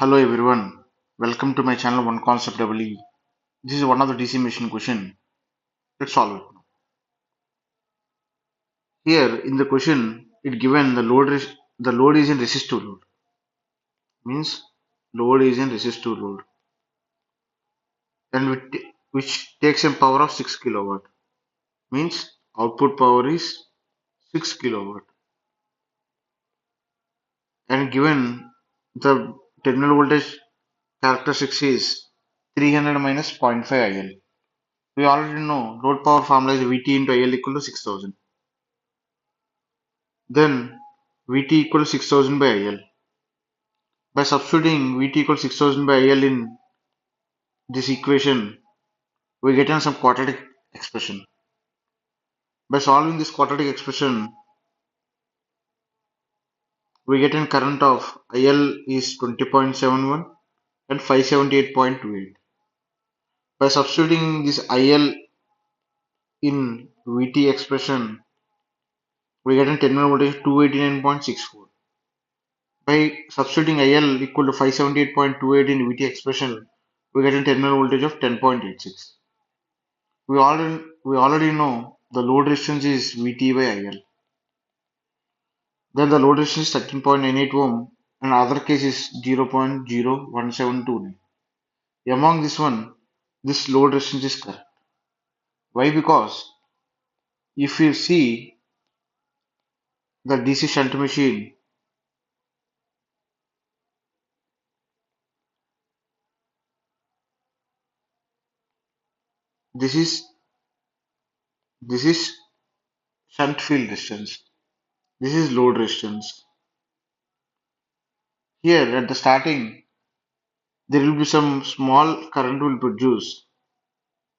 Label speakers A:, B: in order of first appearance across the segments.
A: Hello everyone, welcome to my channel One Concept EE. This is one of the DC machine question. Let's solve it. Here in the question, it given the load is in resistive load. Means load is in resistive load and which takes a power of 6 kilowatt. Means output power is 6 kilowatt and given the terminal voltage characteristics is 300 minus 0.5 IL. We already know load power formula is VT into IL equal to 6000. Then Vt equals 6000 by IL. By substituting Vt equals 6000 by IL in this equation, we get some quadratic expression. By solving this quadratic expression, we get a current of IL is 20.71 and 578.28. By substituting this IL in Vt expression, we get a terminal voltage 289.64. By substituting IL equal to 578.28 in Vt expression, we get a terminal voltage of 10.86. We already know the load resistance is Vt by IL. Then the load resistance is 13.98 ohm and other case is 0.01729. Among this one, this load resistance is correct. Why? Because if you see the DC shunt machine, this is this is shunt field resistance. This is load resistance. Here at the starting, there will be some small current will produce.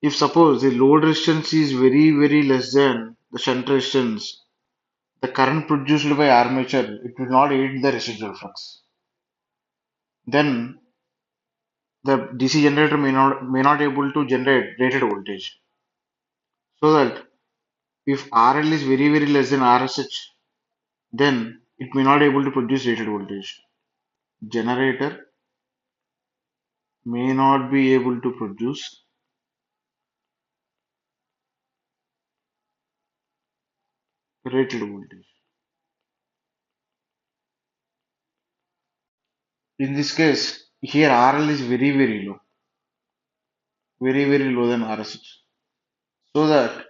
A: If suppose the load resistance is very less than the shunt resistance, the current produced by armature it will not aid the residual flux. Then the DC generator may not able to generate rated voltage. So that if RL is very less than RSH, then it may not able to produce rated voltage. Generator may not be able to produce rated voltage. In this case, here RL is very low, very low than RSH. So that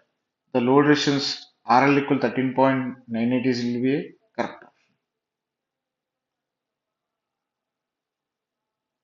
A: the load resistance RL equal 13.98 is will be a correct.